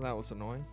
That was annoying.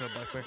What's up, Blackbeard?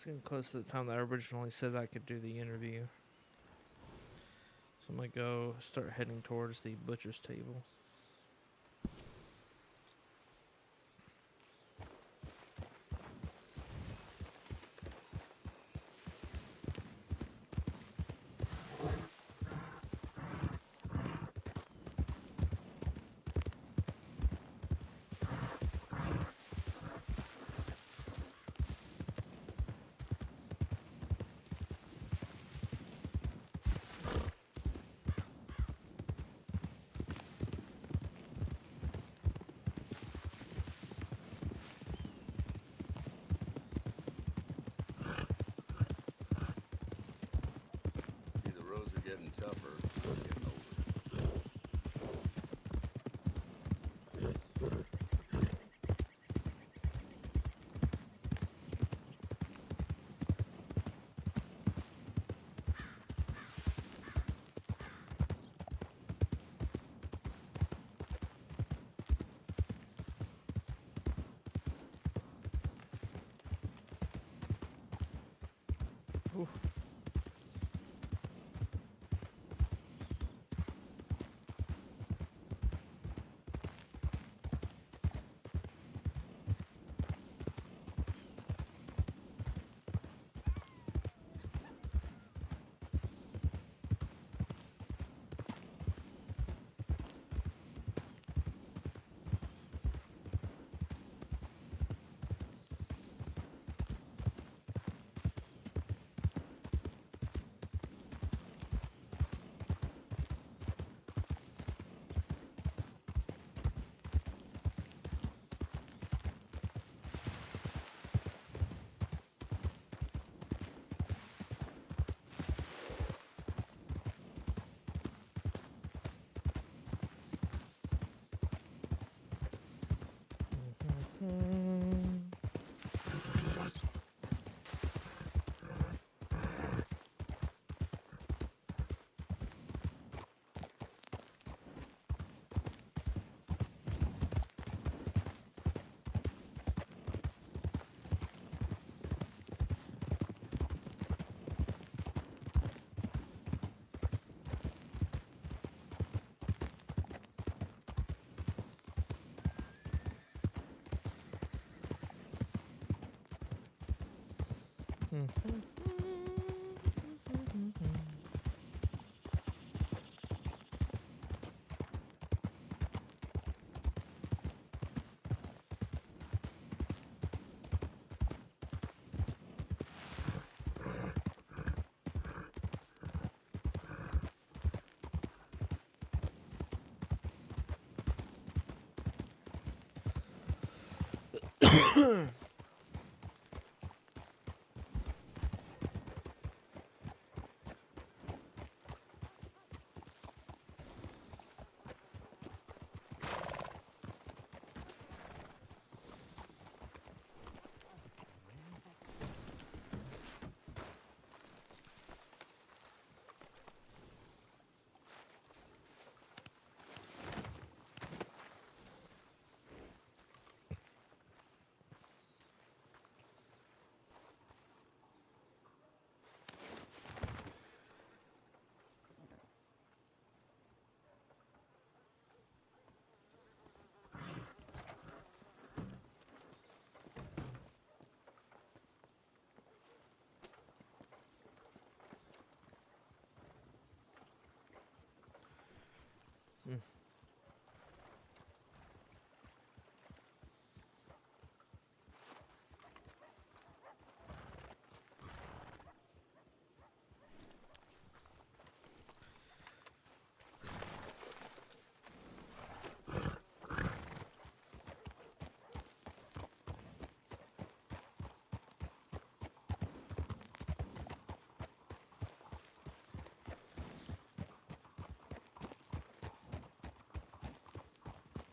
It's getting close to the time that I originally said I could do the interview. So I'm gonna go start heading towards the butcher's table. Tougher, getting older. Ooh.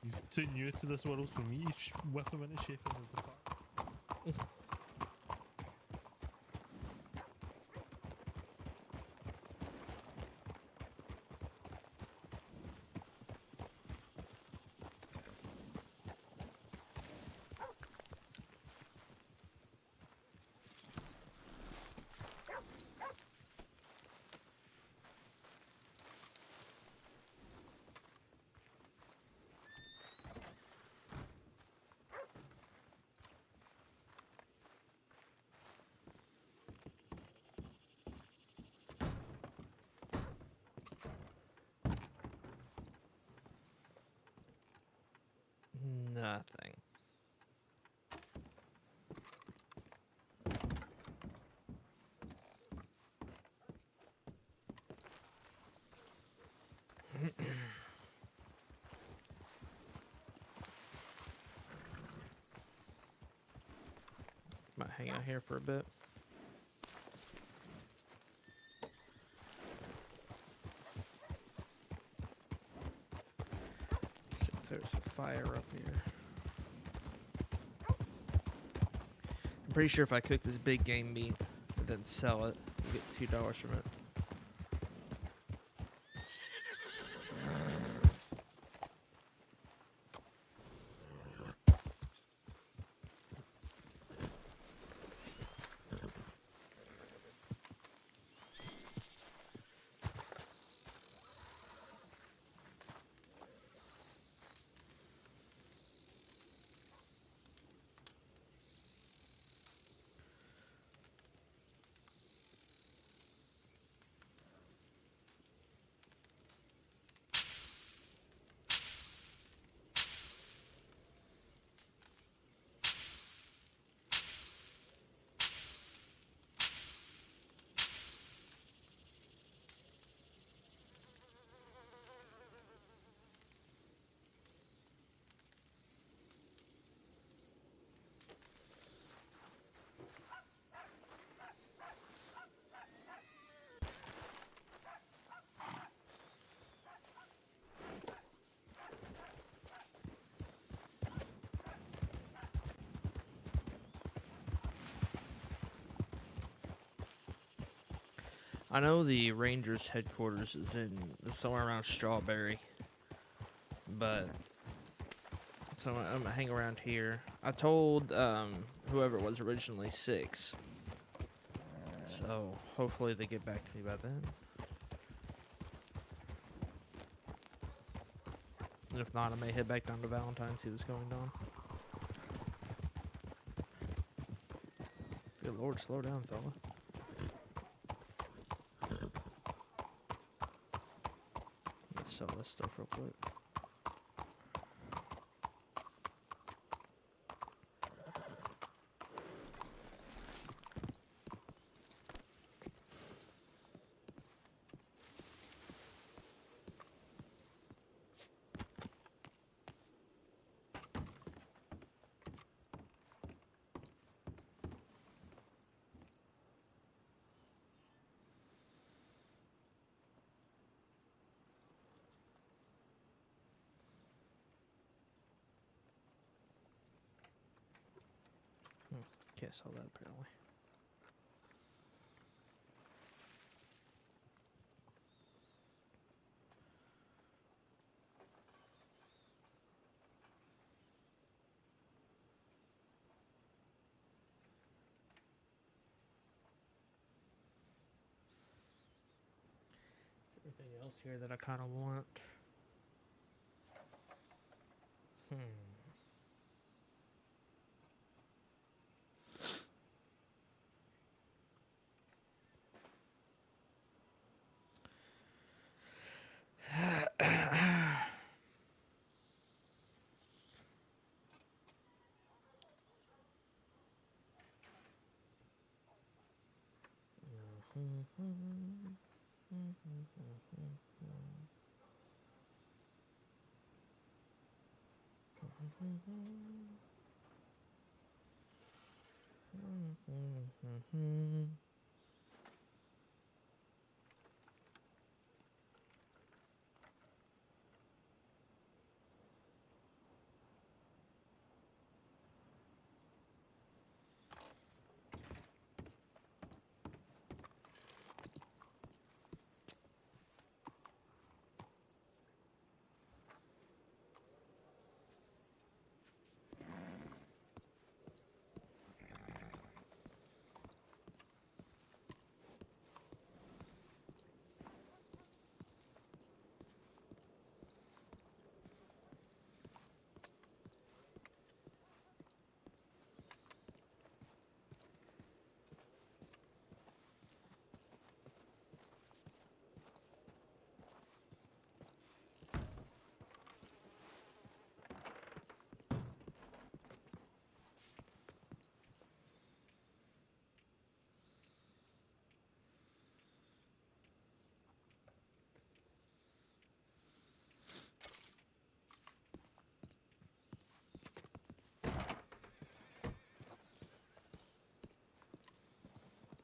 He's too new to this world for me. Whip him into shape into the park. Nothing. Might hang out here for a bit. See if there's a fire up here. I'm pretty sure if I cook this big game meat and then sell it, I get $2 from it. I know the Rangers headquarters is somewhere around Strawberry, but so I'm gonna hang around here. I told whoever it was originally 6, so hopefully they get back to me by then. And if not, I may head back down to Valentine, see what's going on. Feel Lord, slow down, fella. Let's sell this stuff real quick. Can't sell that apparently. Everything else here that I kind of want.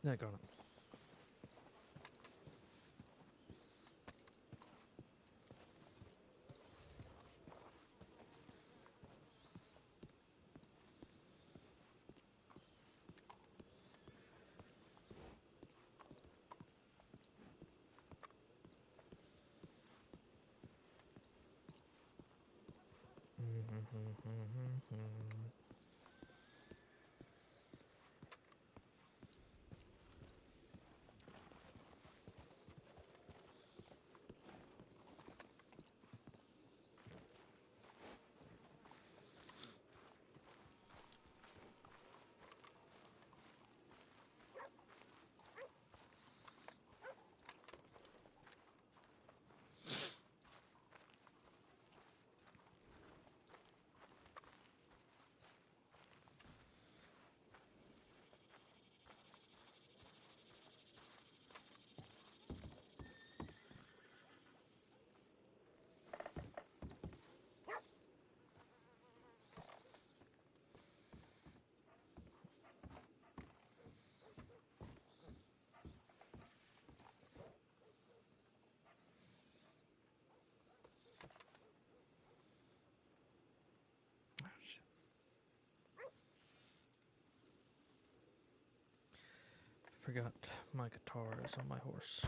That got it. Forgot my guitar is on my horse.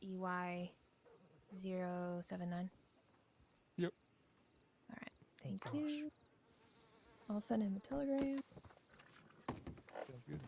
EY079. Yep. All right. Thank Gosh. you. I'll send him a telegram. Sounds good.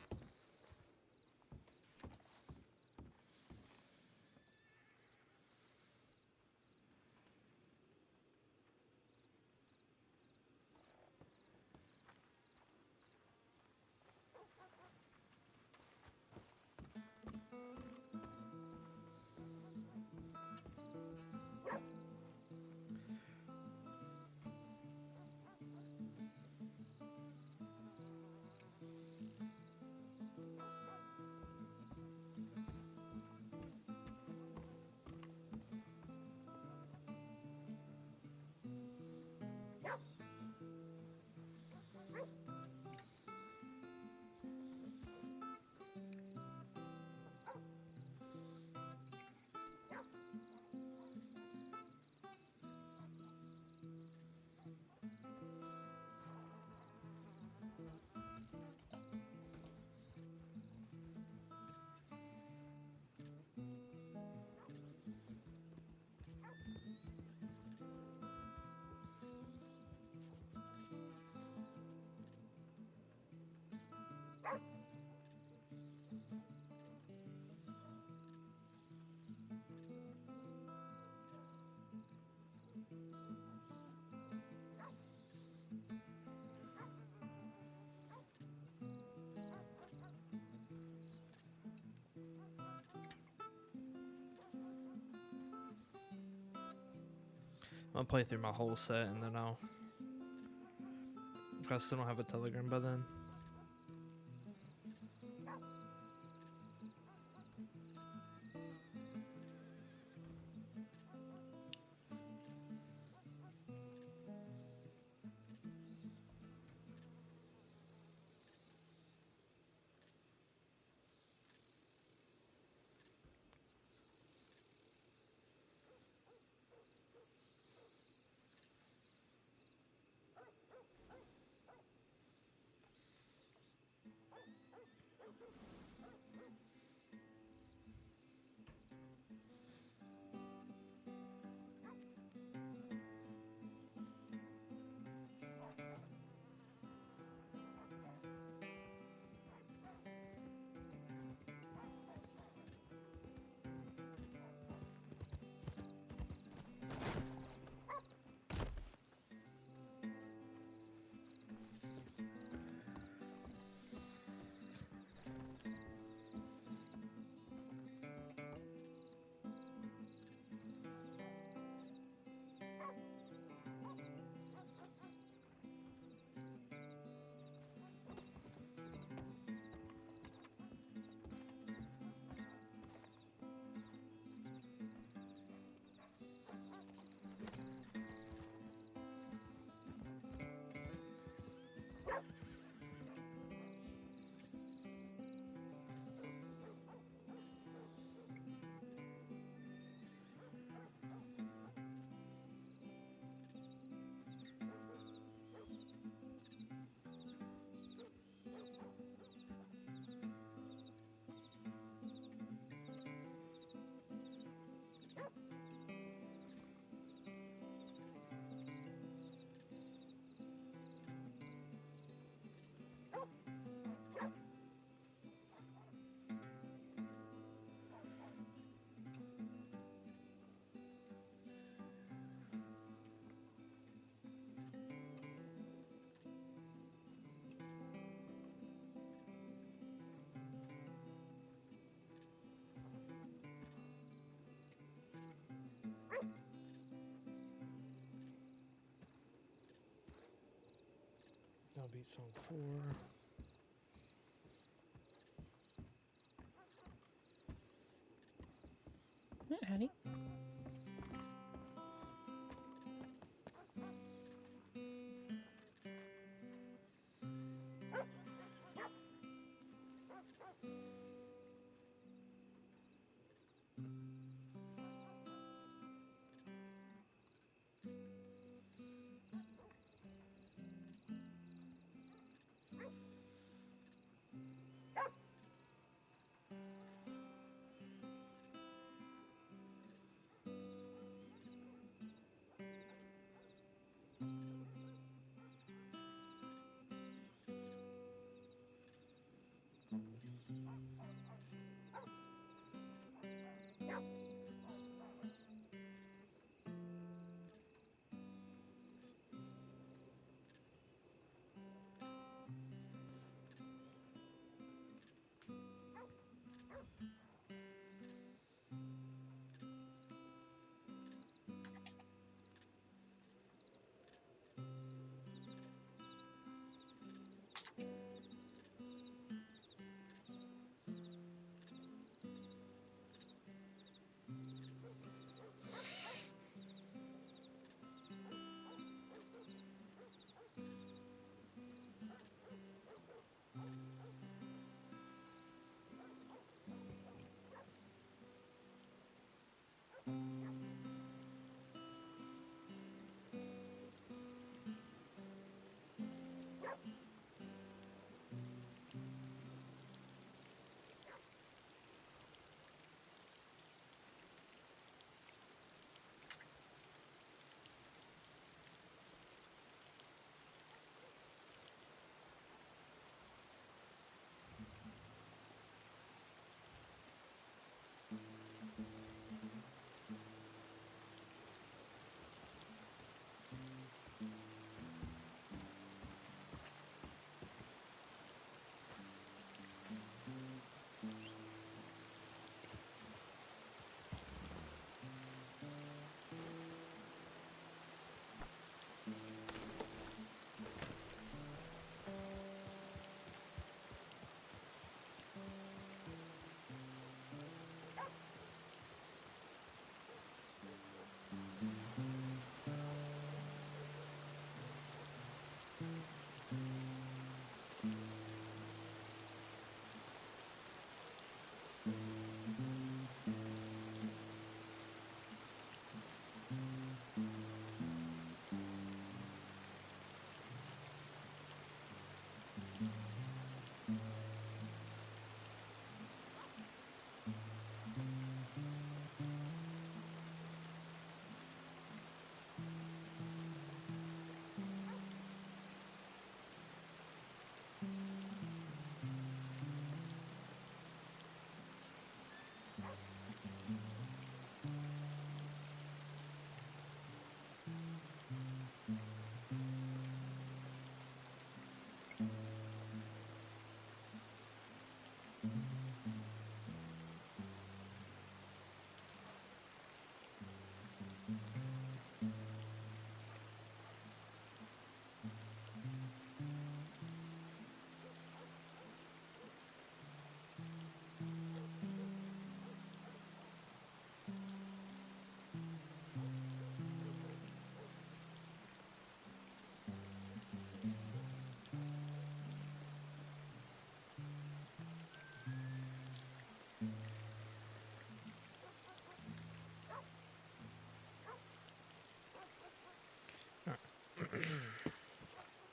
I'll play through my whole set and then I'll. I still don't have a telegram by then. That'll be song 4. Howdy.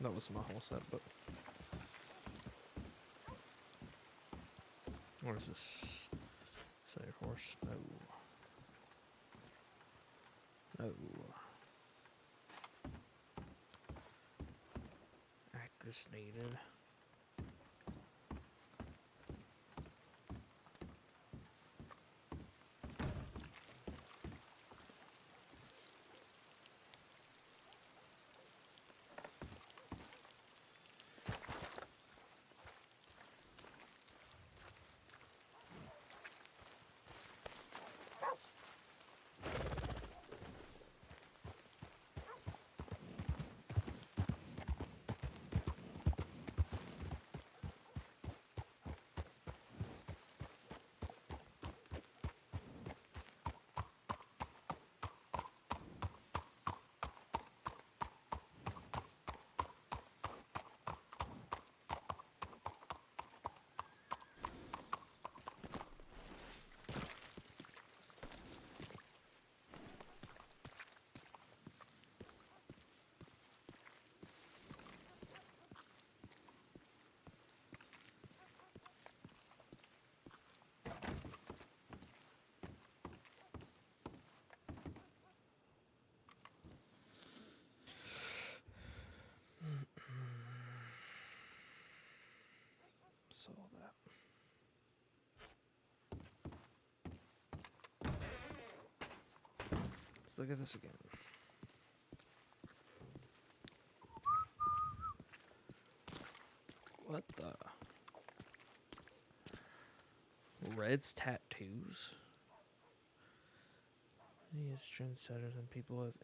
That was my whole set, but what is this? Save horse? No. No. Actress needed. Saw that. Let's look at this again. What the? Red's tattoos? He is trendsetters and people have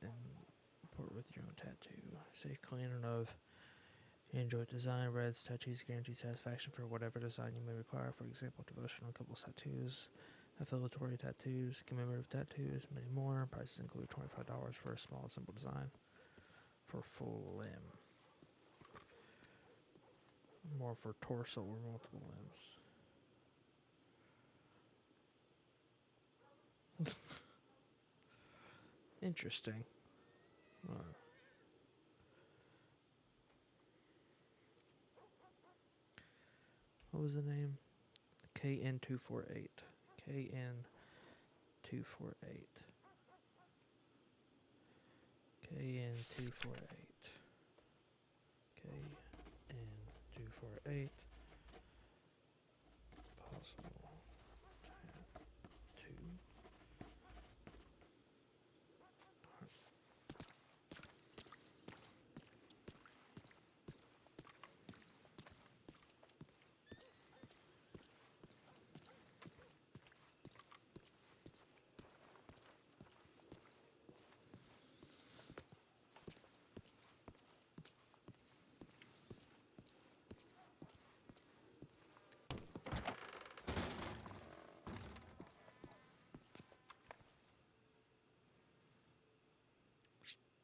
import with your own tattoo. Safe, clean, and of. You enjoy design. Red's tattoos guarantee satisfaction for whatever design you may require. For example, devotional couples tattoos, affiliatory tattoos, commemorative tattoos, many more. Prices include $25 for a small, simple design for full limb. More for torso or multiple limbs. Interesting. What was the name? KN248. KN248. KN248. KN248. Possible tattoo.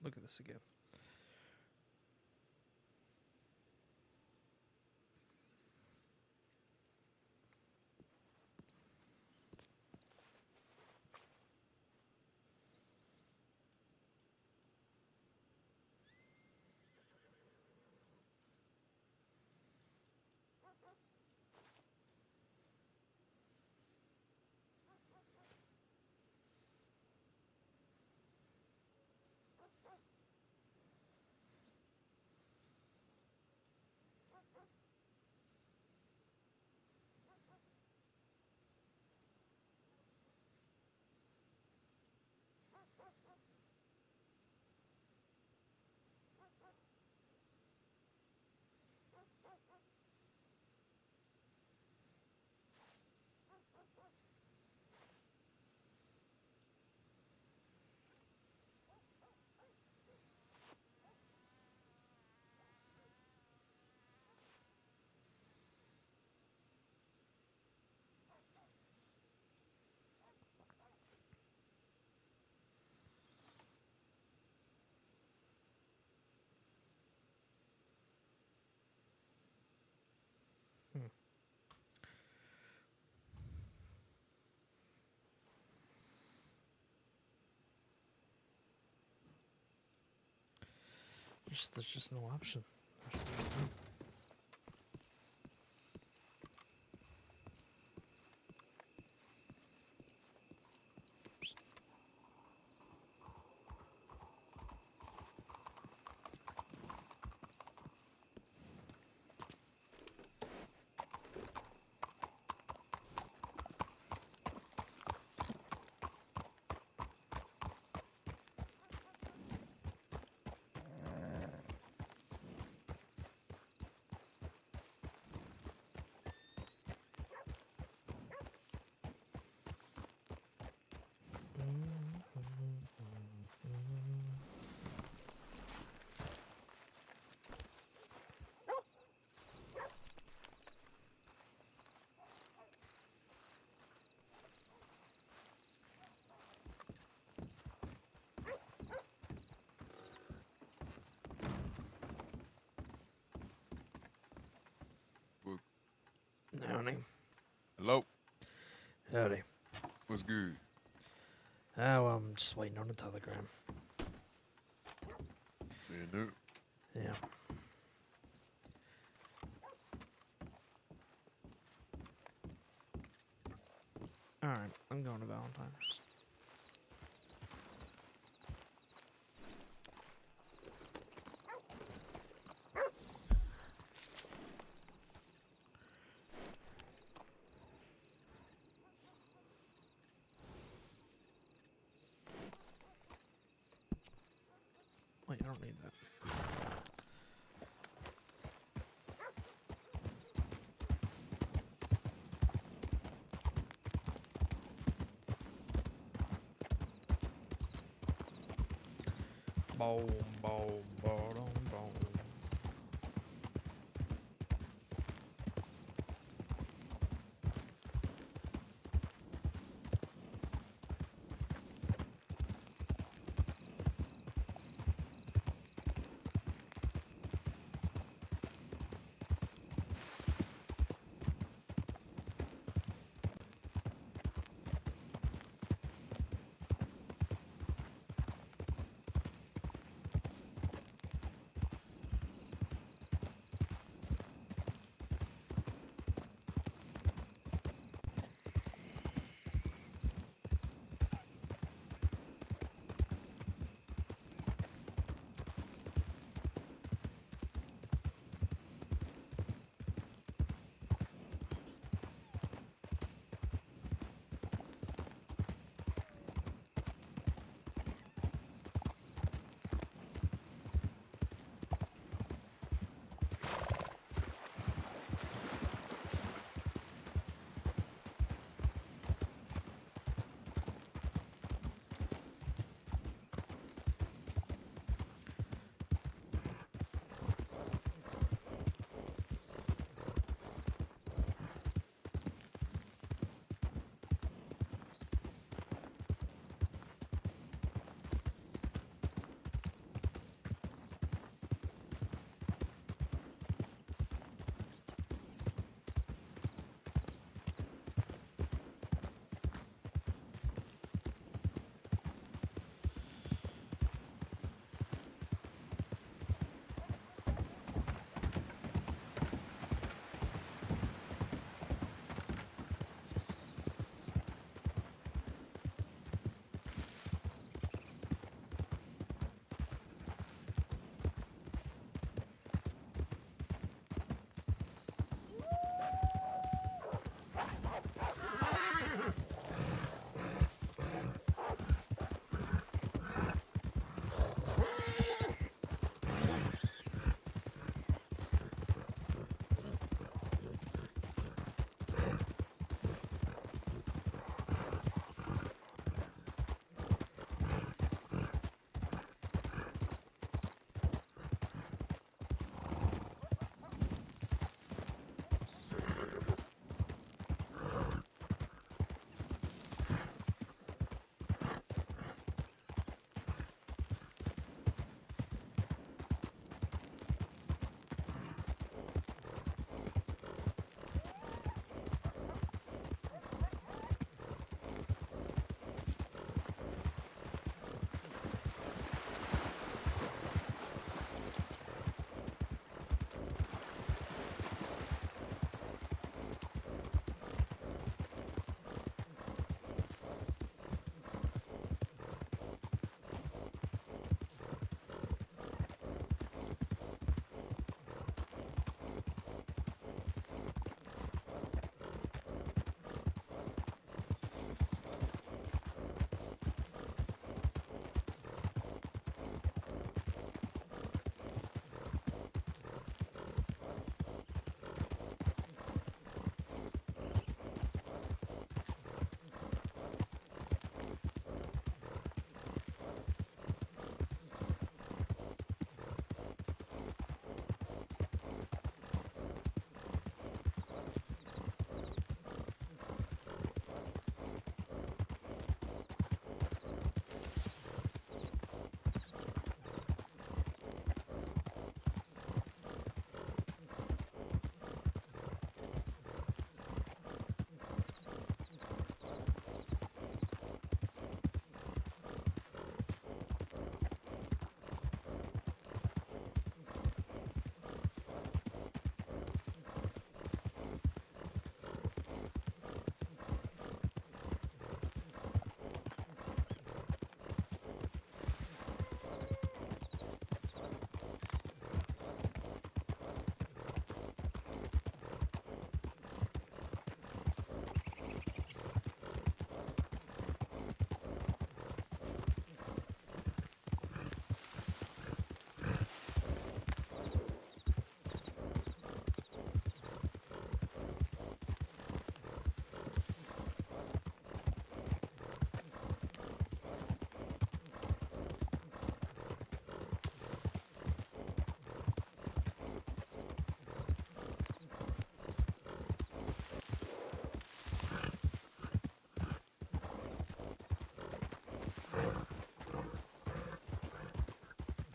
Look at this again. There's just no option. Howdy. Hello. Howdy. What's good? Oh, well, I'm just waiting on a telegram. Saying that. Yeah. Alright, I'm going to Valentine's. Wait, I don't need that. Boom, boom, boom, boom.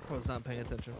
I was not paying attention.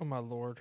Oh my lord.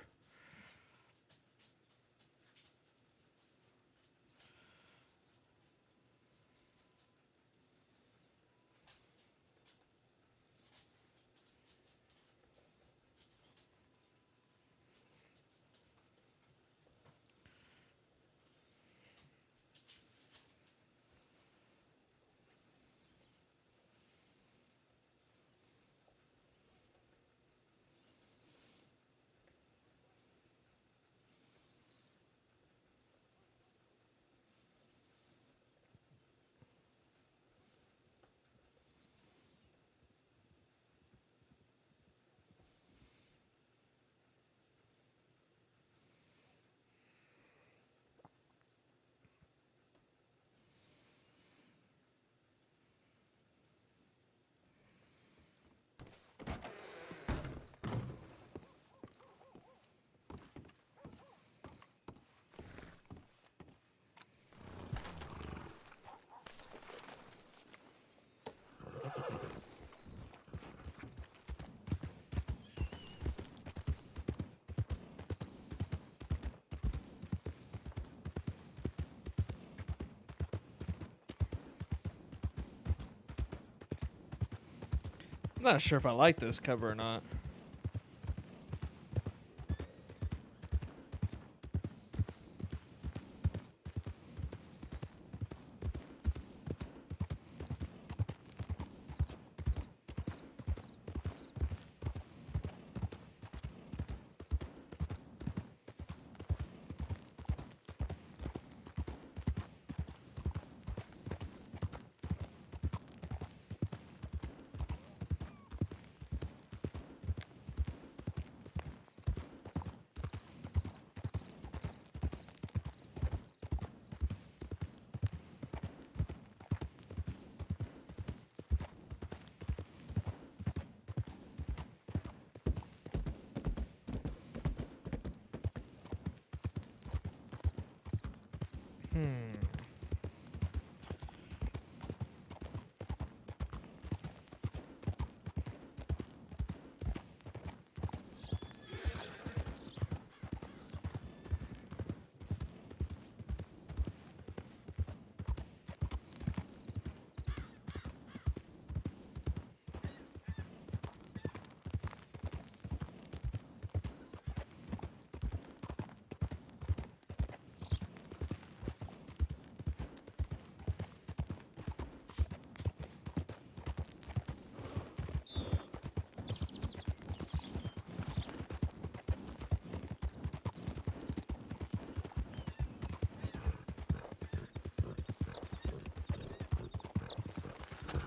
I'm not sure if I like this cover or not.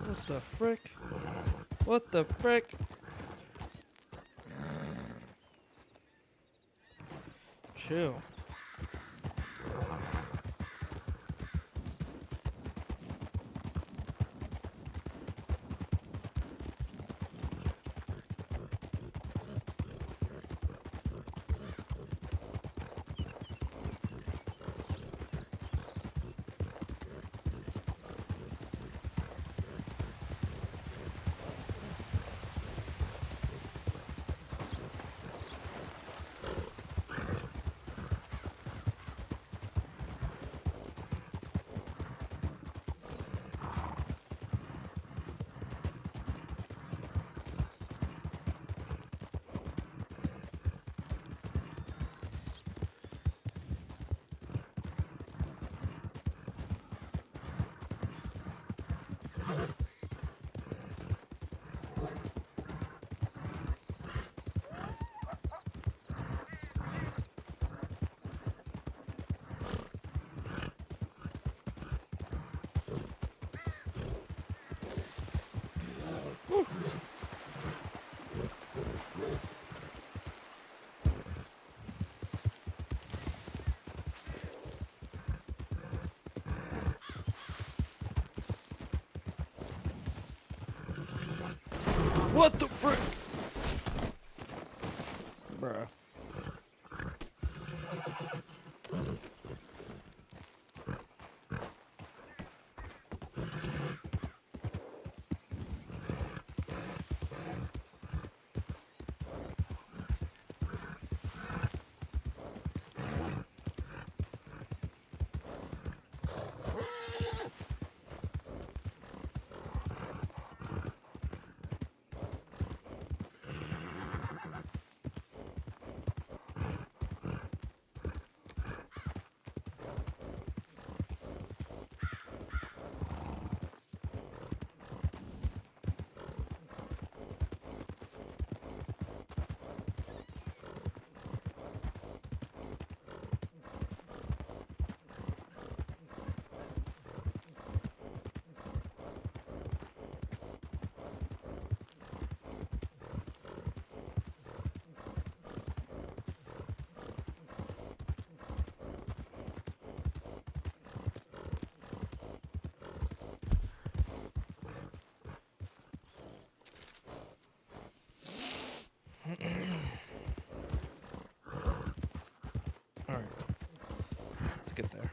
What the frick? What the frick? Chill. What the frick? Bruh. Alright. Let's get there.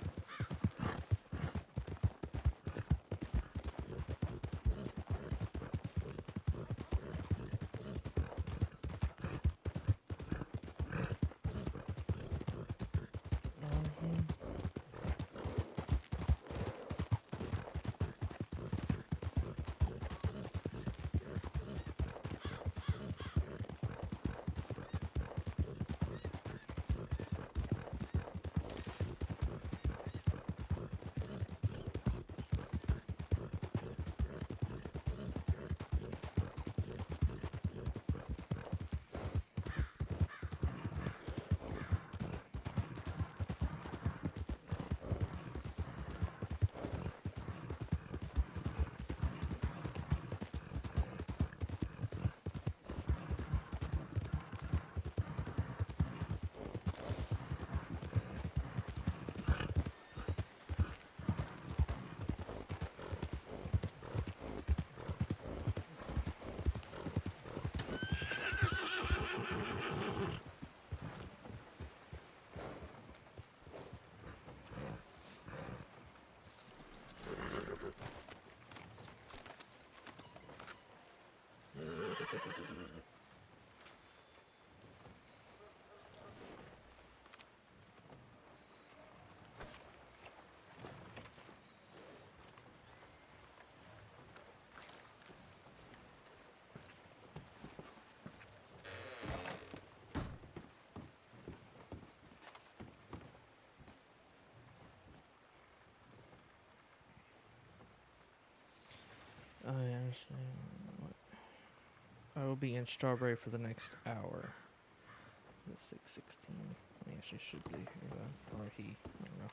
I understand. I will be in Strawberry for the next hour. It's 6:16. He actually should be here then, or he. I don't know.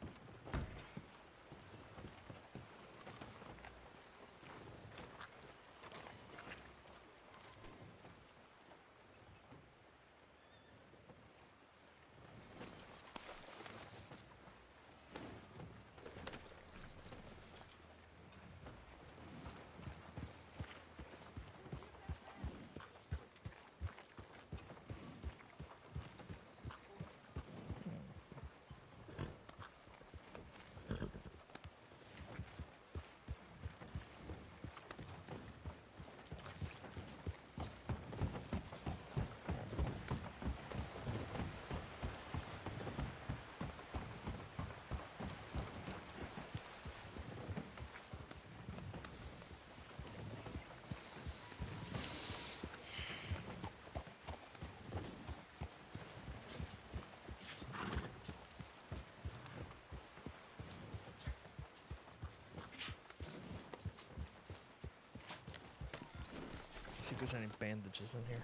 think there's any bandages in here.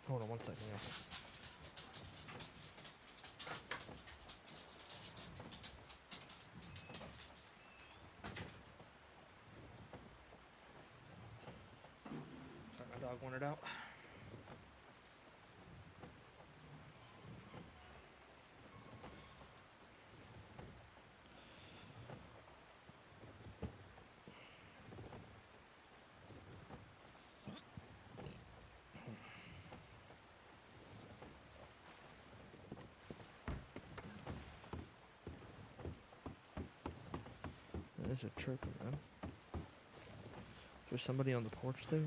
Hold on one second, y'all. Sorry, my dog wandered out. There's a chirping, man. Is there somebody on the porch there?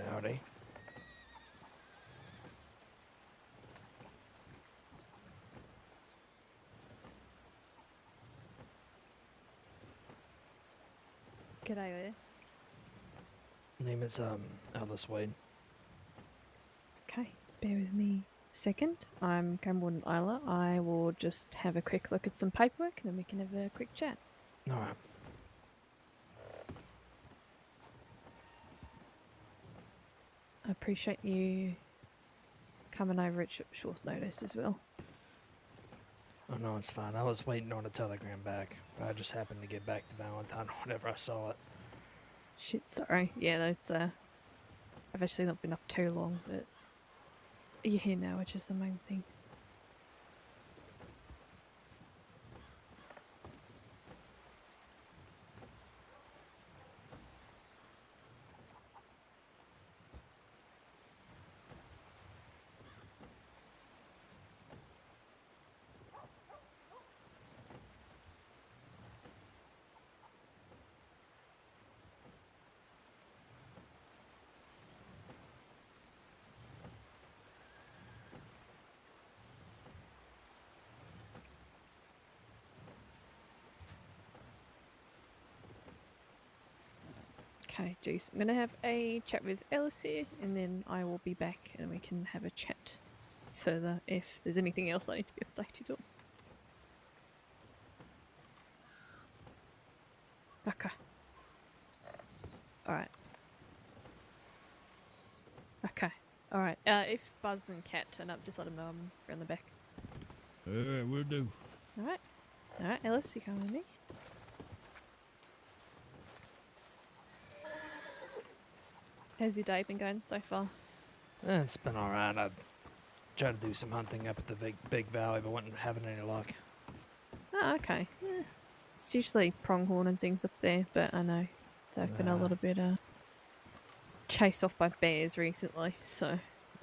Howdy. G'day there. Name is Ellis Wade. Okay, bear with me a second. I'm Game Warden Isla. I will just have a quick look at some paperwork and then we can have a quick chat. Alright. I appreciate you coming over at short notice as well. Oh no, it's fine. I was waiting on a telegram back. I just happened to get back to Valentine whenever I saw it. Shit, sorry. Yeah, that's I've actually not been up too long, but you're here now, which is the main thing. Okay, geez. I'm going to have a chat with Ellis here, and then I will be back and we can have a chat further if there's anything else I need to be updated on. Okay. Alright. Okay. Alright. If Buzz and Cat turn up, just let them know I'm around the back. Alright, we'll do. Alright. Alright, Ellis, you coming with me? How's your day been going so far? It's been alright. I tried to do some hunting up at the big valley, but wasn't having any luck. Oh, okay. Yeah. It's usually pronghorn and things up there, but I know they've been a little bit chased off by bears recently, so...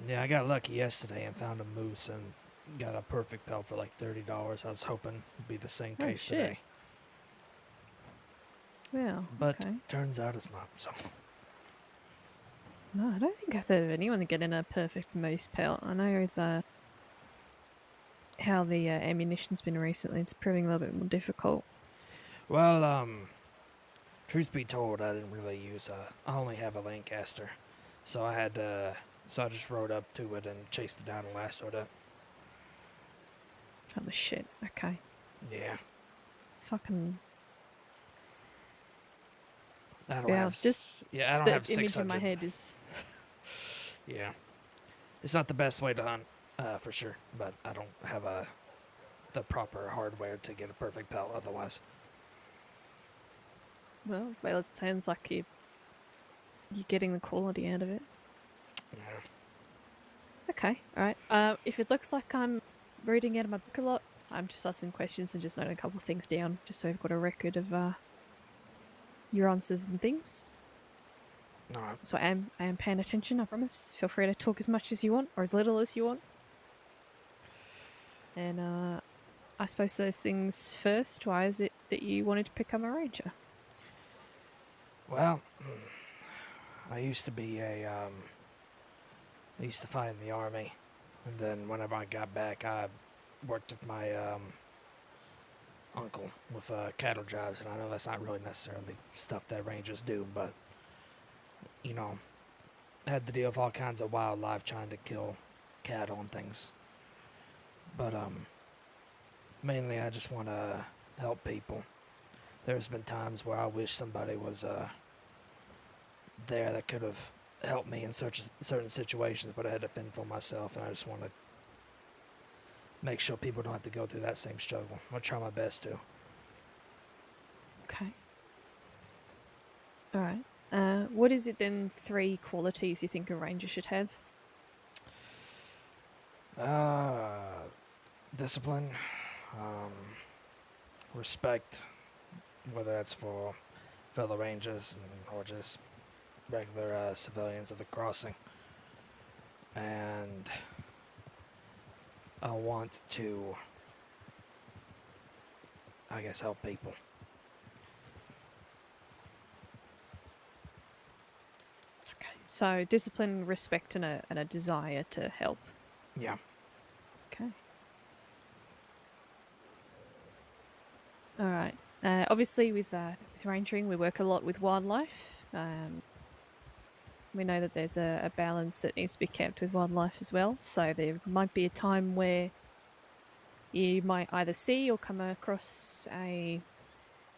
Yeah, I got lucky yesterday and found a moose and got a perfect pelt for like $30. I was hoping it'd be the same Oh, case shit. today. Well, But okay. turns out it's not, so... No, I don't think I've heard of anyone getting a perfect moose pelt. I know how the ammunition's been recently. It's proving a little bit more difficult. Well, truth be told, I didn't really use I only have a Lancaster. So I had, so I just rode up to it and chased it down and lassoed it. Oh, shit. Okay. Yeah. Fucking... I don't Yeah, have... just yeah, I don't the have 600. image in my head is... Yeah. It's not the best way to hunt, for sure. But I don't have the proper hardware to get a perfect pelt otherwise. Well, it sounds like you're getting the quality out of it. Yeah. Okay, alright. If it looks like I'm reading out of my book a lot, I'm just asking questions and just noting a couple of things down, just so we've got a record of your answers and things. Alright. So I am paying attention, I promise. Feel free to talk as much as you want, or as little as you want. And I suppose those things first, why is it that you wanted to become a ranger? Well, I used to be I used to fight in the army, and then whenever I got back, I worked with my uncle with cattle drives, and I know that's not really necessarily stuff that rangers do, but you know, had to deal with all kinds of wildlife trying to kill cattle and things. But mainly I just want to help people. There's been times where I wish somebody was there that could have helped me in certain situations, but I had to fend for myself, and I just want to make sure people don't have to go through that same struggle. I'll try my best to. Okay. All right. What is it then? 3 qualities you think a ranger should have? Discipline, respect, whether that's for fellow rangers or just regular civilians of the crossing. And I want to, I guess, help people. Okay. So discipline, respect, and a desire to help. Yeah. Okay. All right. Obviously, with rangering, we work a lot with wildlife. We know that there's a balance that needs to be kept with wildlife as well. So there might be a time where you might either see or come across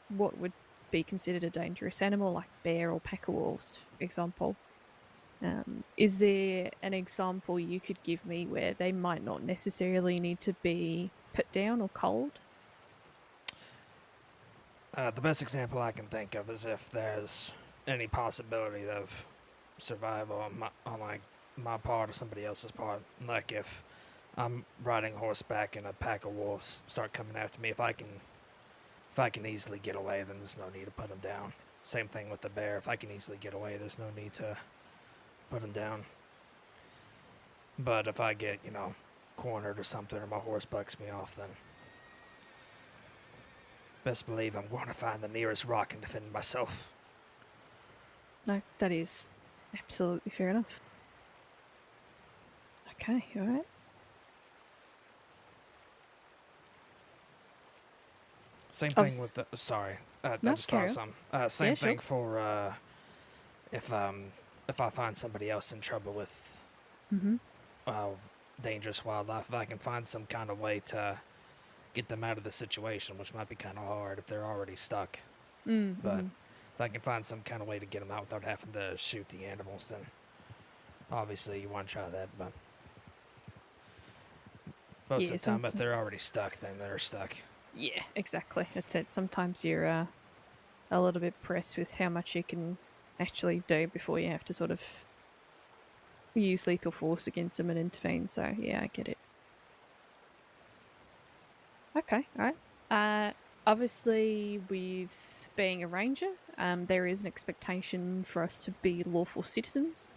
what would be considered a dangerous animal, like bear or pack of wolves, for example. Is there an example you could give me where they might not necessarily need to be put down or culled? The best example I can think of is if there's any possibility of survival on my part or somebody else's part. Like if I'm riding horseback and a pack of wolves start coming after me, if I can easily get away, then there's no need to put them down. Same thing with the bear. If I can easily get away, there's no need to put them down. But if I get, cornered or something, or my horse bucks me off, then best believe I'm going to find the nearest rock and defend myself. No, that is absolutely fair enough. Okay, all right. Same thing with the, sorry, I No, just thought carry of on. some. Same Yeah, thing sure. for if I find somebody else in trouble with Mm-hmm. dangerous wildlife, if I can find some kind of way to get them out of the situation, which might be kind of hard if they're already stuck. Mm-hmm. But if I can find some kind of way to get them out without having to shoot the animals, then obviously you want to try that. But most Yeah, of the time, if they're already stuck, then they're stuck. Yeah, exactly. That's it. Sometimes you're a little bit pressed with how much you can actually do before you have to sort of use lethal force against them and intervene. So yeah, I get it. Okay, all right. Obviously, with being a ranger, there is an expectation for us to be lawful citizens.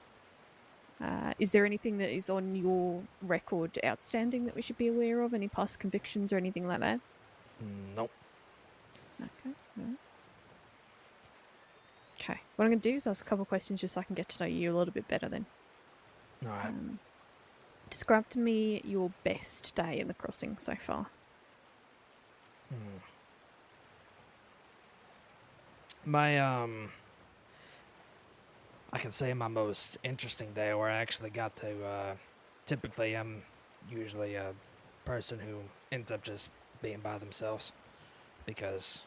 Is there anything that is on your record outstanding that we should be aware of? Any past convictions or anything like that? Nope. Okay. All right. Okay. What I'm going to do is ask a couple of questions just so I can get to know you a little bit better then. All right. Describe to me your best day in the crossing so far. My I can say my most interesting day where I actually got to typically I'm usually a person who ends up just being by themselves because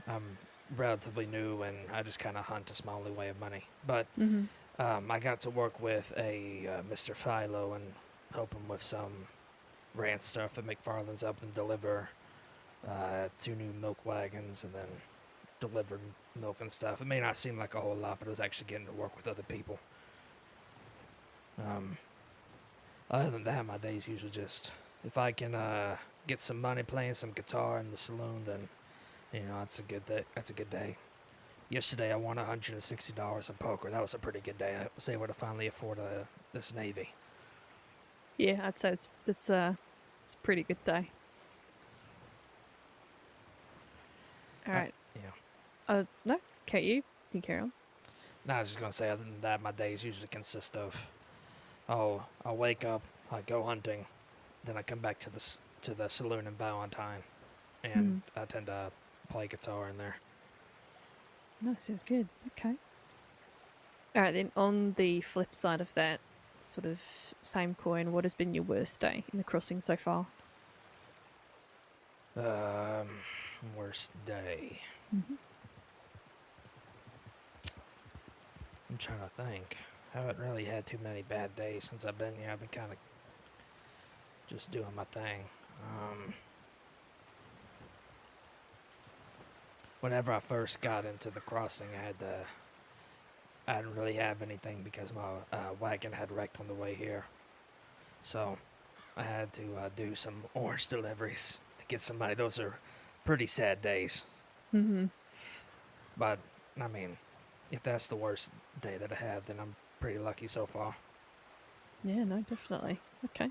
I'm relatively new and I just kind of hunt. It's my only way of money. But I got to work with a Mr. Philo and help him with some ranch stuff at McFarland's, help them deliver 2 new milk wagons and then delivered milk and stuff. It may not seem like a whole lot, but it was actually getting to work with other people. Other than that, my days usually just, if I can get some money playing some guitar in the saloon, then it's a good day. That's a good day. Yesterday I won $160 in poker. That was a pretty good day. I was able to finally afford this Navy. Yeah, I'd say it's a pretty good day. All right. Yeah. No, can't you? You can carry on. No, I was just gonna say, other than that, my days usually consist of, oh, I'll wake up, I go hunting, then I come back to the saloon in Valentine, and I tend to play guitar in there. No, sounds good. Okay. All right, then on the flip side of that, sort of same coin, what has been your worst day in the crossing so far? Worst day. I'm trying to think. I haven't really had too many bad days since I've been here. I've been kind of just doing my thing. Whenever I first got into the crossing, I didn't really have anything because my wagon had wrecked on the way here. So I had to do some orange deliveries to get some money. Those are pretty sad days. But, I mean, if that's the worst day that I have, then I'm pretty lucky so far. Yeah, no, definitely. Okay.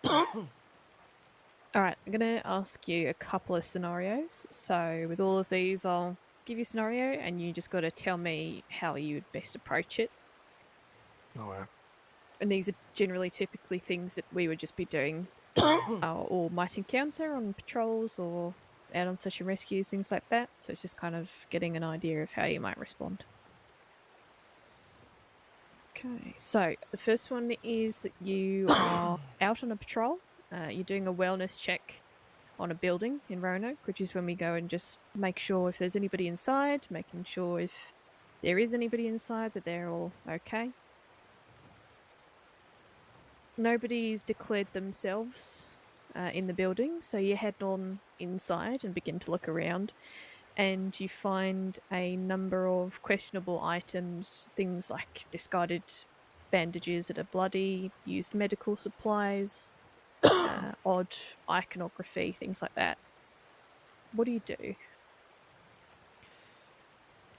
All right, I'm going to ask you a couple of scenarios. So with all of these, I'll give you a scenario and you just got to tell me how you would best approach it. Alright. And these are generally typically things that we would just be doing or might encounter on patrols or out on search and rescues, things like that. So it's just kind of getting an idea of how you might respond. Okay, so the first one is that you are out on a patrol. You're doing a wellness check on a building in Roanoke, which is when we go and just make sure if there's anybody inside, making sure if there is anybody inside that they're all okay. Nobody's declared themselves in the building, so you head on inside and begin to look around, and you find a number of questionable items, things like discarded bandages that are bloody, used medical supplies, odd iconography, things like that. What do you do?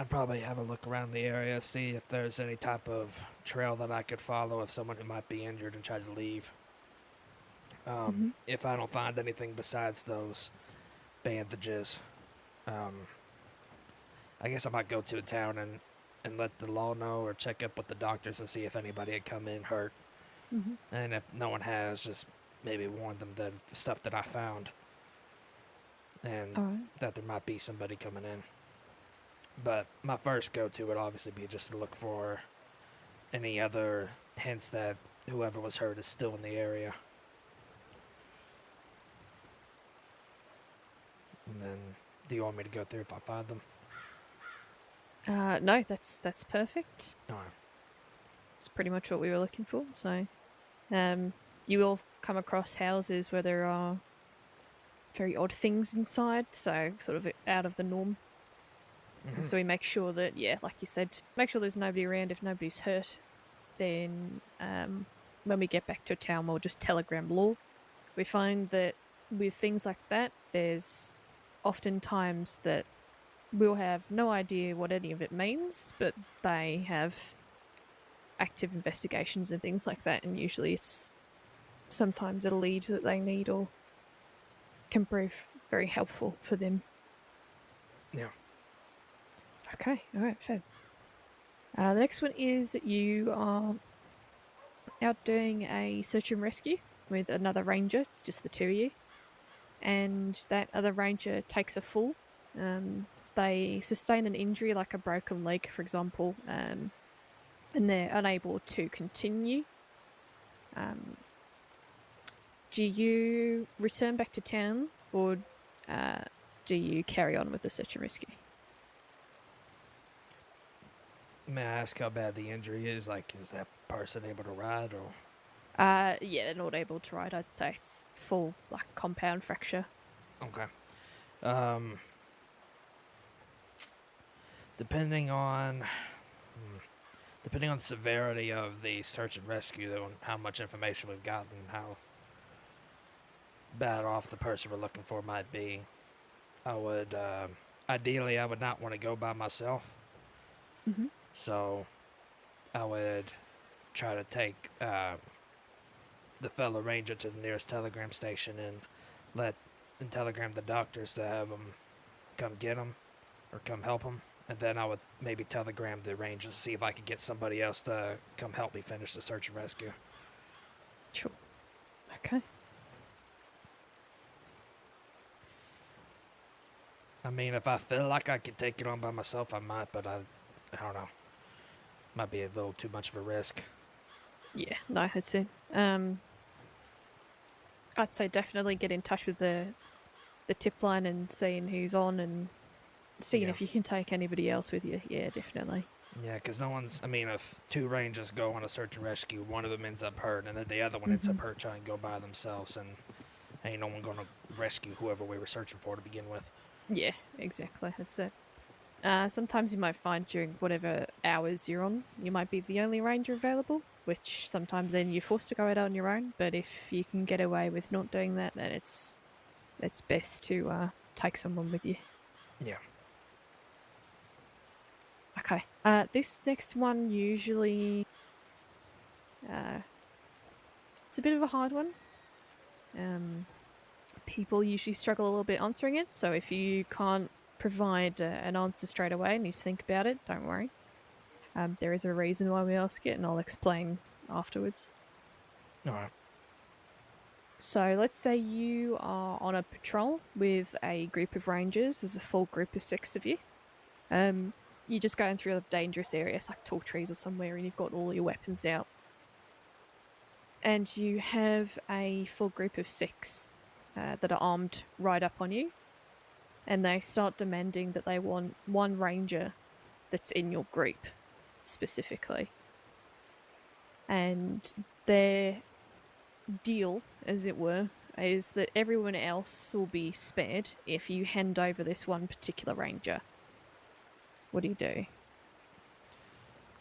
I'd probably have a look around the area, see if there's any type of trail that I could follow of someone who might be injured and try to leave. If I don't find anything besides those bandages, I guess I might go to a town and let the law know or check up with the doctors and see if anybody had come in hurt. And if no one has, just maybe warn them that the stuff that I found and that there might be somebody coming in. But my first go-to would obviously be just to look for any other hints that whoever was hurt is still in the area. And then, do you want me to go through if I find them? No, that's perfect. Alright. It's pretty much what we were looking for. So, you will come across houses where there are very odd things inside, so sort of out of the norm. So we make sure that, yeah, like you said, make sure there's nobody around. If nobody's hurt, then when we get back to a town, we'll just telegram law. We find that with things like that, there's oftentimes that we'll have no idea what any of it means, but they have active investigations and things like that, and usually it's sometimes a lead that they need or can prove very helpful for them. Yeah. Okay, alright, fair. The next one is that you are out doing a search and rescue with another ranger. It's just the two of you. And that other ranger takes a fall. They sustain an injury like a broken leg, for example, and they're unable to continue. Do you return back to town or do you carry on with the search and rescue? May I ask how bad the injury is? Like, is that person able to ride or? Yeah, they're not able to ride. I'd say it's full, like, compound fracture. Okay. Depending on the severity of the search and rescue, though, and how much information we've gotten, how bad off the person we're looking for might be, I would, ideally, I would not want to go by myself. So, I would try to take the fellow ranger to the nearest telegram station and telegram the doctors to have them come get him. or come help them. And then I would maybe telegram the Rangers to see if I could get somebody else to come help me finish the search and rescue. Sure. Okay. I mean, if I feel like I could take it on by myself, I might, but I don't know. Might be a little too much of a risk. Yeah, no, that's it. I'd say definitely get in touch with the tip line and seeing who's on and seeing Yeah. if you can take anybody else with you. Yeah, definitely. Yeah, because no one's. I mean, if two Rangers go on a search and rescue, one of them ends up hurt, and then the other one ends up hurt trying to go by themselves, and ain't no one gonna rescue whoever we were searching for to begin with. Yeah, exactly. That's it. Sometimes you might find during whatever hours you're on, you might be the only ranger available, which sometimes then you're forced to go out on your own. But if you can get away with not doing that, then it's best to take someone with you. Yeah. Okay. This next one usually, it's a bit of a hard one. People usually struggle a little bit answering it, so if you can't provide an answer straight away and you think about it, don't worry. There is a reason why we ask it, and I'll explain afterwards. All right. So let's say you are on a patrol with a group of rangers. There's a full group of 6 of you. You're just going through a dangerous area, it's like tall trees or somewhere, and you've got all your weapons out. And you have a full group of 6 that are armed right up on you. And they start demanding that they want one ranger that's in your group, specifically. And their deal, as it were, is that everyone else will be spared if you hand over this one particular ranger. What do you do?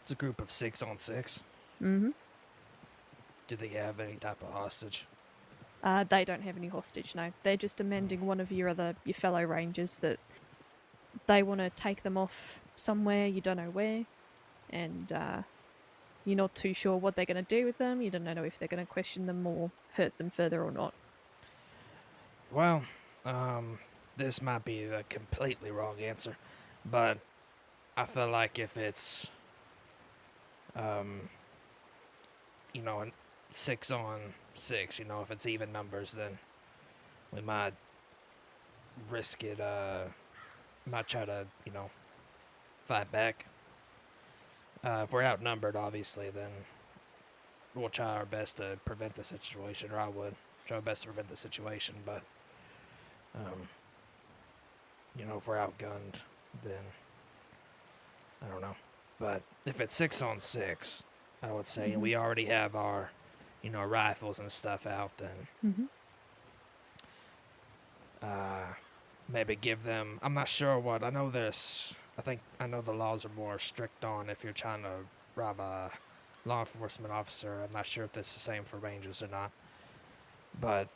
It's a group of 6 on 6. Mm-hmm. Do they have any type of hostage? They don't have any hostage, no. They're just demanding one of your fellow rangers that they want to take them off somewhere, you don't know where, and you're not too sure what they're going to do with them. You don't know if they're going to question them or hurt them further or not. Well, this might be the completely wrong answer, but I feel like if it's, 6 on 6, if it's even numbers, then we might risk it, might try to, fight back. If we're outnumbered, obviously, then we'll try our best to prevent the situation, or I would try our best to prevent the situation, but, if we're outgunned, then I don't know. But if it's 6 on 6, I would say, and we already have our, rifles and stuff out, then maybe give them, I'm not sure what, I know the laws are more strict on if you're trying to rob a law enforcement officer. I'm not sure if this is the same for Rangers or not. But,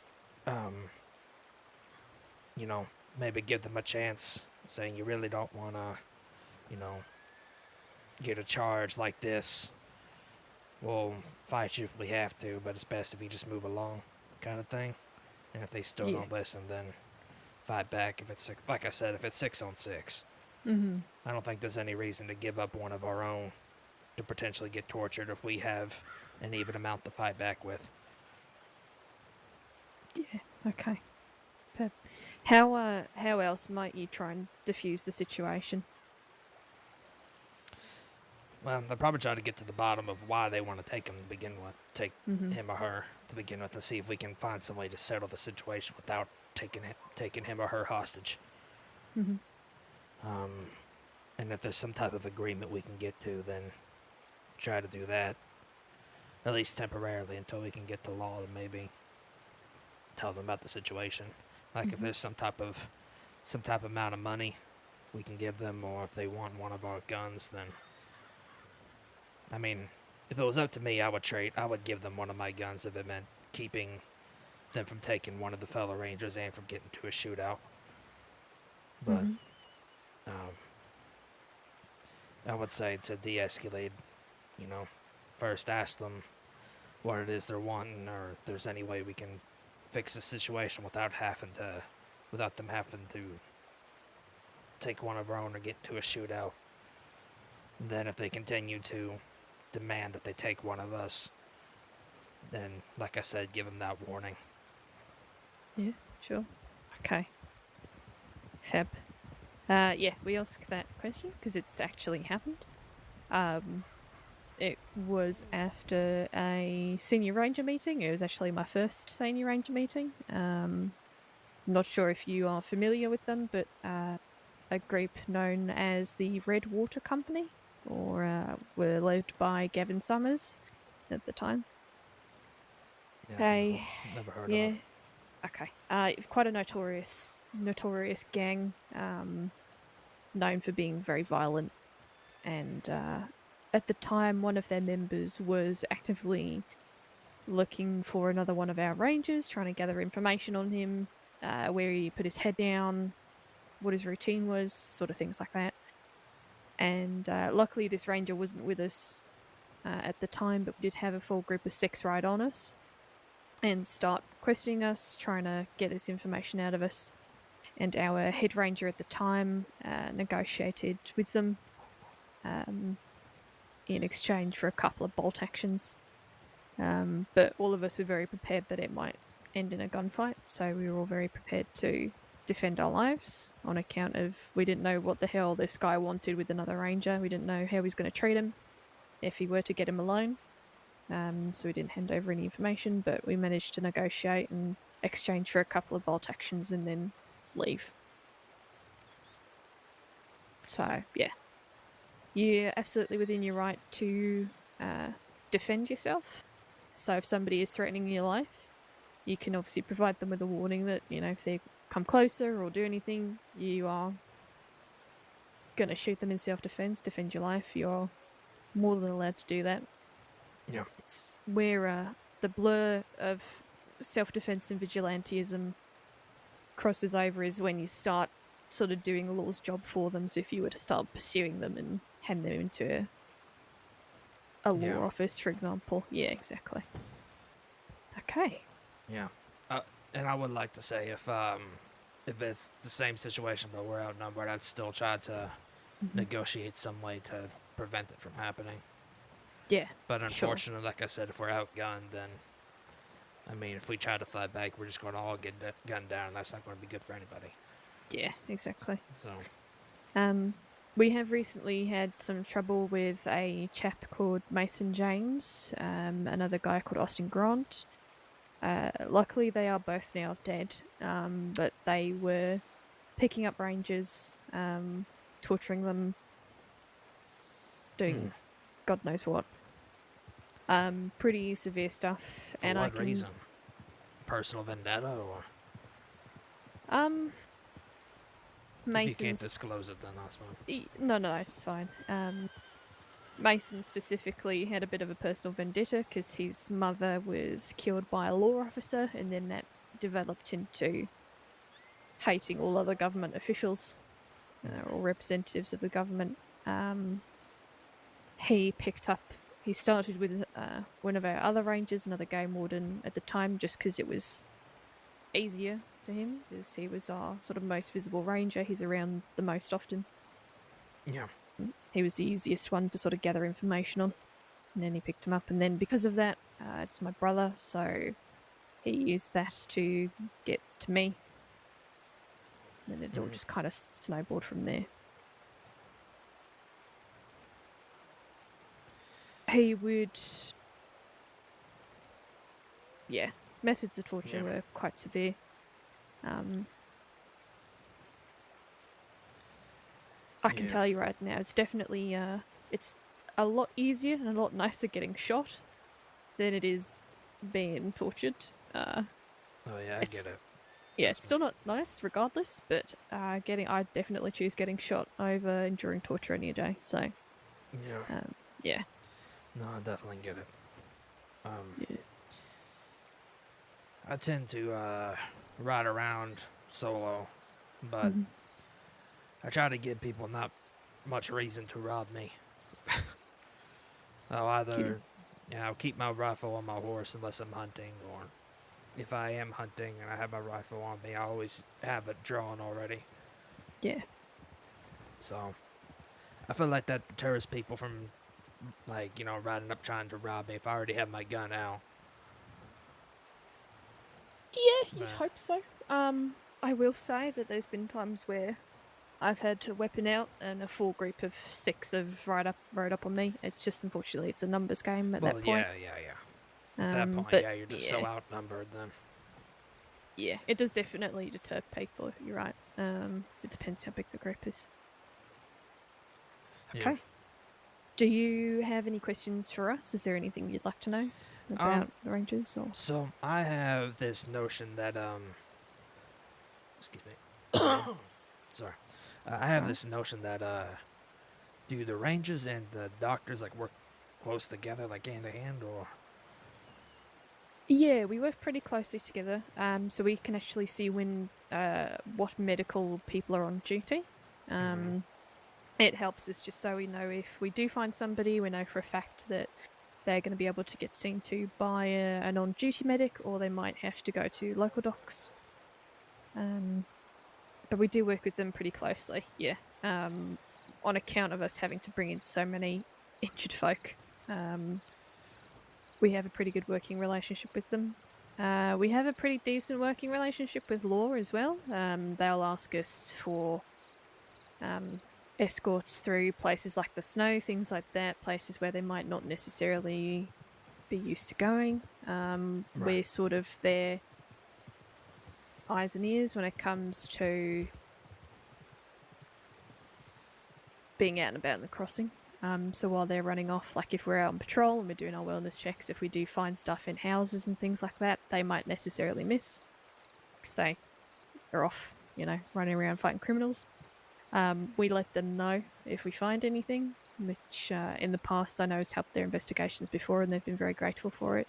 maybe give them a chance, saying you really don't want to, get a charge like this. We'll fight you if we have to, but it's best if you just move along, kind of thing. And if they still don't listen, then fight back. If it's like I said, if it's 6 on 6, I don't think there's any reason to give up one of our own to potentially get tortured if we have an even amount to fight back with. Yeah. Okay. But how else might you try and defuse the situation? Well, they'll probably try to get to the bottom of why they want to take him to begin with, take him or her to begin with, and see if we can find some way to settle the situation without taking him or her hostage. And if there's some type of agreement we can get to, then try to do that, at least temporarily, until we can get to law and maybe tell them about the situation. Like if there's some type of amount of money we can give them, or if they want one of our guns, then, I mean, if it was up to me, I would give them one of my guns if it meant keeping them from taking one of the fellow Rangers and from getting to a shootout. But, I would say to de-escalate, first ask them what it is they're wanting, or if there's any way we can fix the situation without them having to take one of our own or get to a shootout. Then if they continue to demand that they take one of us, then, like I said, give them that warning. Yeah, sure. Okay. Fab. Yeah, we asked that question because it's actually happened. It was after a senior ranger meeting. It was actually my first senior ranger meeting. Not sure if you are familiar with them, but a group known as the Red Water Company, or were led by Gavin Summers at the time. Yeah, never heard of Yeah. it. Okay. Quite a notorious gang, known for being very violent, and at the time, one of their members was actively looking for another one of our rangers, trying to gather information on him, where he put his head down, what his routine was, sort of things like that. And luckily, this ranger wasn't with us at the time, but we did have a full group of 6 right on us and start questioning us, trying to get this information out of us. And our head ranger at the time negotiated with them in exchange for a couple of bolt actions. But all of us were very prepared that it might end in a gunfight, so we were all very prepared to defend our lives on account of we didn't know what the hell this guy wanted with another ranger. We didn't know how he was going to treat him if he were to get him alone. So we didn't hand over any information, but we managed to negotiate and exchange for a couple of bolt actions and then leave. So, yeah. You're absolutely within your right to defend yourself. So if somebody is threatening your life, you can obviously provide them with a warning that, you know, if they come closer or do anything, you are going to shoot them in self-defense, defend your life. You're more than allowed to do that. Yeah. It's where the blur of self-defense and vigilantism crosses over is when you start sort of doing the law's job for them. So if you were to start pursuing them and hand them into a law office, for example. Yeah, exactly. Okay. Yeah. And I would like to say if it's the same situation but we're outnumbered, I'd still try to negotiate some way to prevent it from happening. Yeah. But unfortunately, like I said, if we're outgunned, then, I mean, if we try to fight back, we're just going to all get gunned down. That's not going to be good for anybody. Yeah, exactly. So. We have recently had some trouble with a chap called Mason James, another guy called Austin Grant. Luckily, they are both now dead, but they were picking up rangers, torturing them, doing God knows what. Pretty severe stuff. For and what I can reason? Personal vendetta, or? If you can't Mason's disclose it, then that's fine. No, it's fine. Mason specifically had a bit of a personal vendetta because his mother was killed by a law officer, and then that developed into hating all other government officials or representatives of the government. He started with one of our other rangers, another game warden at the time, just because it was easier for him, because he was our sort of most visible ranger. He's around the most often. Yeah. He was the easiest one to sort of gather information on, and then he picked him up. And then because of that, it's my brother, so he used that to get to me, and then it all just kind of snowballed from there. He would, methods of torture were quite severe. I can tell you right now, it's definitely, it's a lot easier and a lot nicer getting shot than it is being tortured. Oh yeah, I get it. Yeah, it's still not nice regardless, but I definitely choose getting shot over enduring torture any day, so. Yeah. No, I definitely get it. I tend to ride around solo, but I try to give people not much reason to rob me. I'll either, keep my rifle on my horse unless I'm hunting, or if I am hunting and I have my rifle on me, I always have it drawn already. Yeah. So I feel like that deters people from, like, riding up trying to rob me if I already have my gun out. Yeah, you'd Right. hope so. I will say that there's been times where I've had a weapon out and a full group of 6 have rode up on me. It's just unfortunately it's a numbers game at Well, that point. yeah. At that point, But yeah, you're just so outnumbered then. yeah, it does definitely deter people. You're right. It depends how big the group is. Yeah. Okay. Do you have any questions for us? Is there anything you'd like to know about the Rangers? Or So I have this notion that excuse me. Sorry. I have this notion that do the Rangers and the doctors like work close together, like hand to hand, or? yeah, we work pretty closely together. So we can actually see when what medical people are on duty. It helps us just so we know if we do find somebody, we know for a fact that they're going to be able to get seen to by a non-duty medic, or they might have to go to local docs. But we do work with them pretty closely, yeah. On account of us having to bring in so many injured folk, we have a pretty good working relationship with them. We have a pretty decent working relationship with law as well. They'll ask us for escorts through places like the snow, things like that, places where they might not necessarily be used to going. We're sort of their eyes and ears when it comes to being out and about in the crossing. So while they're running off, like if we're out on patrol and we're doing our wellness checks, if we do find stuff in houses and things like that, they might necessarily miss. Say they're off, running around fighting criminals. We let them know if we find anything, which in the past I know has helped their investigations before, and they've been very grateful for it.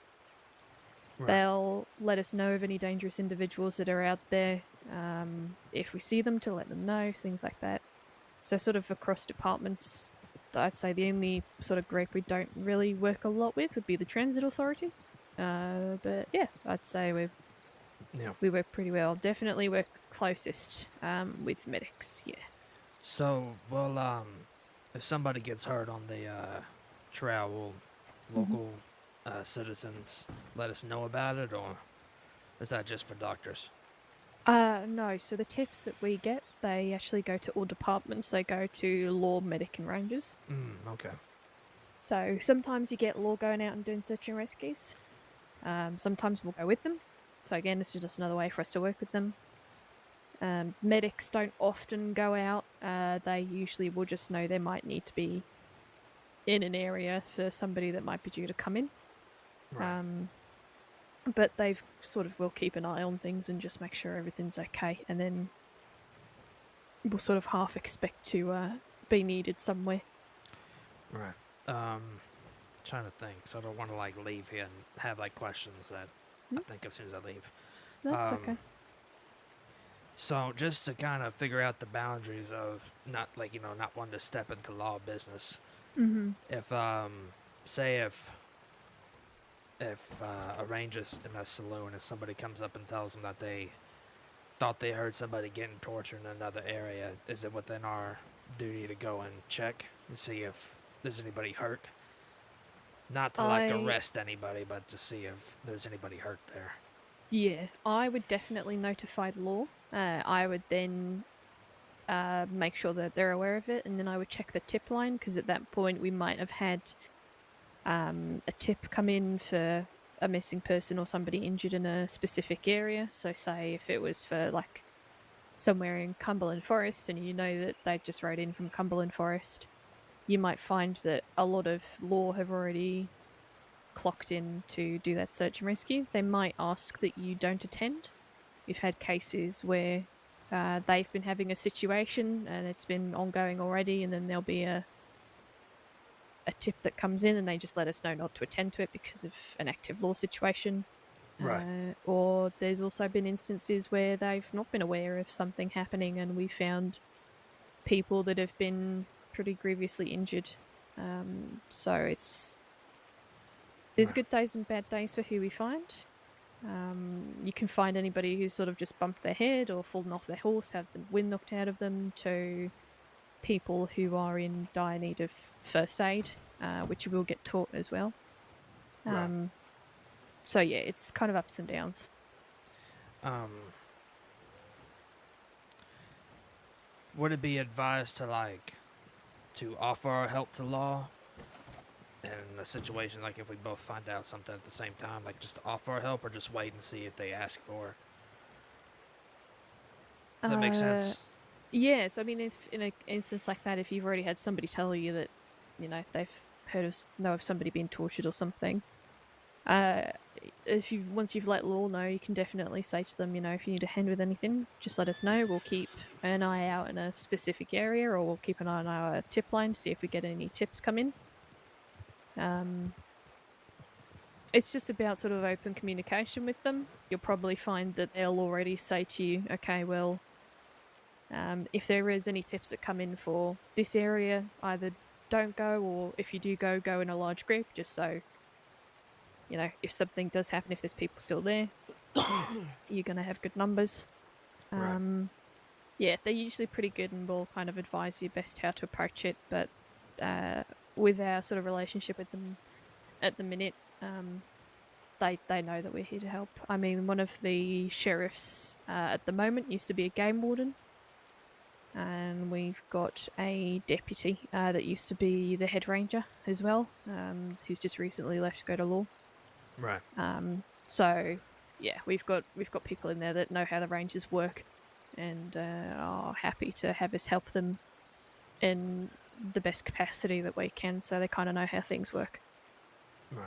Right. They'll let us know of any dangerous individuals that are out there, if we see them, to let them know, things like that. So sort of across departments, I'd say the only sort of group we don't really work a lot with would be the Transit Authority. But yeah, I'd say we work pretty well. Definitely work closest with medics, yeah. So, well, if somebody gets hurt on the trail, will local citizens let us know about it, or is that just for doctors? No, so the tips that we get, they actually go to all departments. They go to law, medic, and rangers. Okay. So sometimes you get law going out and doing search and rescues. Sometimes we'll go with them. So again, this is just another way for us to work with them. Medics don't often go out. They usually will just know they might need to be in an area for somebody that might be due to come in. Right. But they've sort of will keep an eye on things and just make sure everything's okay, and then we'll sort of half expect to be needed somewhere. Right. Trying to think, so I don't want to leave here and have questions that I think as soon as I leave. That's okay. So just to kind of figure out the boundaries of not not wanting to step into law business. Mm-hmm. If say if a ranger's in a saloon and somebody comes up and tells them that they thought they heard somebody getting tortured in another area, is it within our duty to go and check and see if there's anybody hurt? Not to arrest anybody, but to see if there's anybody hurt there. Yeah, I would definitely notify the law. I would then make sure that they're aware of it, and then I would check the tip line, because at that point we might have had a tip come in for a missing person or somebody injured in a specific area. So say if it was for somewhere in Cumberland Forest, and you know that they just rode in from Cumberland Forest, you might find that a lot of law have already clocked in to do that search and rescue. They might ask that you don't attend. We've had cases where they've been having a situation and it's been ongoing already, and then there'll be a tip that comes in and they just let us know not to attend to it because of an active law situation. Right. Or there's also been instances where they've not been aware of something happening, and we found people that have been pretty grievously injured. So there's good days and bad days for who we find. You can find anybody who's sort of just bumped their head or fallen off their horse, had the wind knocked out of them, to people who are in dire need of first aid, which you will get taught as well. Right. So yeah, it's kind of ups and downs. Would it be advised to offer our help to law in a situation like if we both find out something at the same time, like just offer our help or just wait and see if they ask for it? Does that make sense? Yes, I mean, if in an instance like that, if you've already had somebody tell you that, they've know of somebody being tortured or something, once you've let law know, you can definitely say to them, if you need a hand with anything, just let us know. We'll keep an eye out in a specific area, or we'll keep an eye on our tip line to see if we get any tips come in. It's just about sort of open communication with them. You'll probably find that they'll already say to you, okay, well, if there is any tips that come in for this area, either don't go, or if you do go, go in a large group, just so, if something does happen, if there's people still there, you're going to have good numbers. Right. Yeah, they're usually pretty good and will kind of advise you best how to approach it, but with our sort of relationship with them at the minute, they know that we're here to help. I mean, one of the sheriffs at the moment used to be a game warden, and we've got a deputy that used to be the head ranger as well, who's just recently left to go to law. Right. So yeah, we've got people in there that know how the rangers work, and are happy to have us help them in the best capacity that we can. So they kind of know how things work. Right.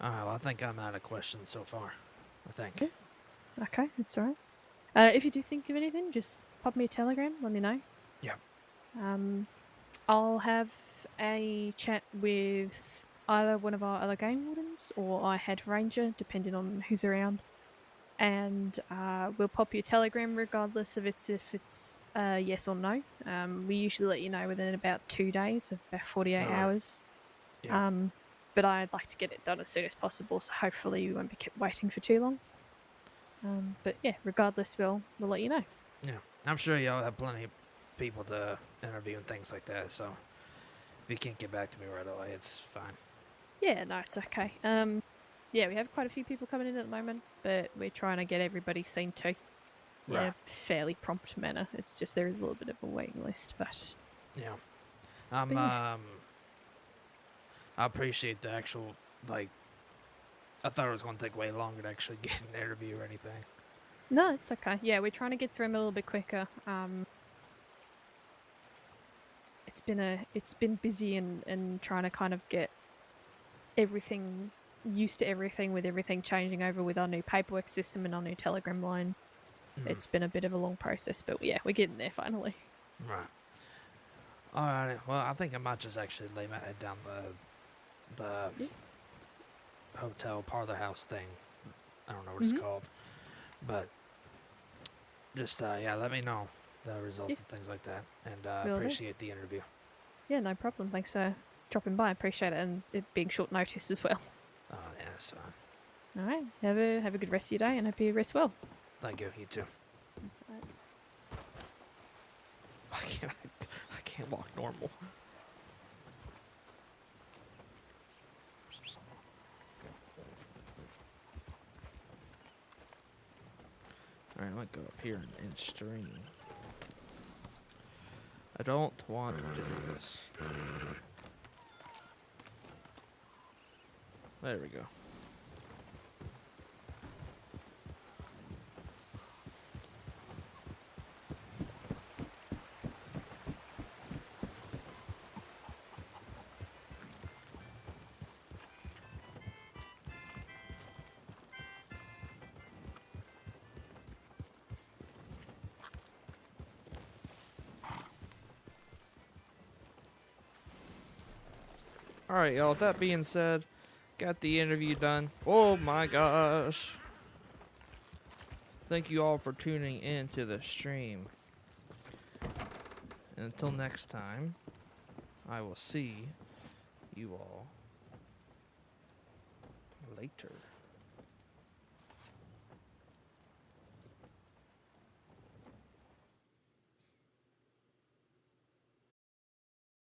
All right. Well, I think I'm out of questions so far. I think. Yeah. Okay, that's all right. If you do think of anything, just pop me a telegram. Let me know. Yeah. I'll have a chat with either one of our other game wardens or our head ranger, depending on who's around. And we'll pop you a telegram regardless of if it's yes or no. We usually let you know within about 2 days, about 48 Alright. hours. Yeah. But I'd like to get it done as soon as possible, so hopefully you won't be kept waiting for too long. But yeah, regardless, we'll let you know. Yeah. I'm sure y'all have plenty of people to interview and things like that. So if you can't get back to me right away, it's fine. Yeah, no, it's okay. Yeah, we have quite a few people coming in at the moment, but we're trying to get everybody seen to in Right. a fairly prompt manner. It's just there is a little bit of a waiting list, but Yeah. But yeah. I appreciate the actual, I thought it was going to take way longer to actually get an interview or anything. no, it's okay. Yeah, we're trying to get through them a little bit quicker. It's been busy and trying to kind of get everything used to everything, with everything changing over with our new paperwork system and our new telegram line. It's been a bit of a long process, but yeah, we're getting there finally. Right. Alright. Well, I think I might just actually lay my head down the hotel parlor house thing. I don't know what it's called. But just, let me know the results and things like that. And Will do. appreciate the interview. Yeah, no problem. Thanks for dropping by. I appreciate it, and it being short notice as well. Oh, yeah, that's fine. All right, have a good rest of your day, and hope you rest well. Thank you. You too. That's all right. I can't walk normal. Alright, I might go up here and stream. I don't want to do this. There we go. Alright, y'all, with that being said, got the interview done. Oh my gosh. Thank you all for tuning in to the stream. And until next time, I will see you all later.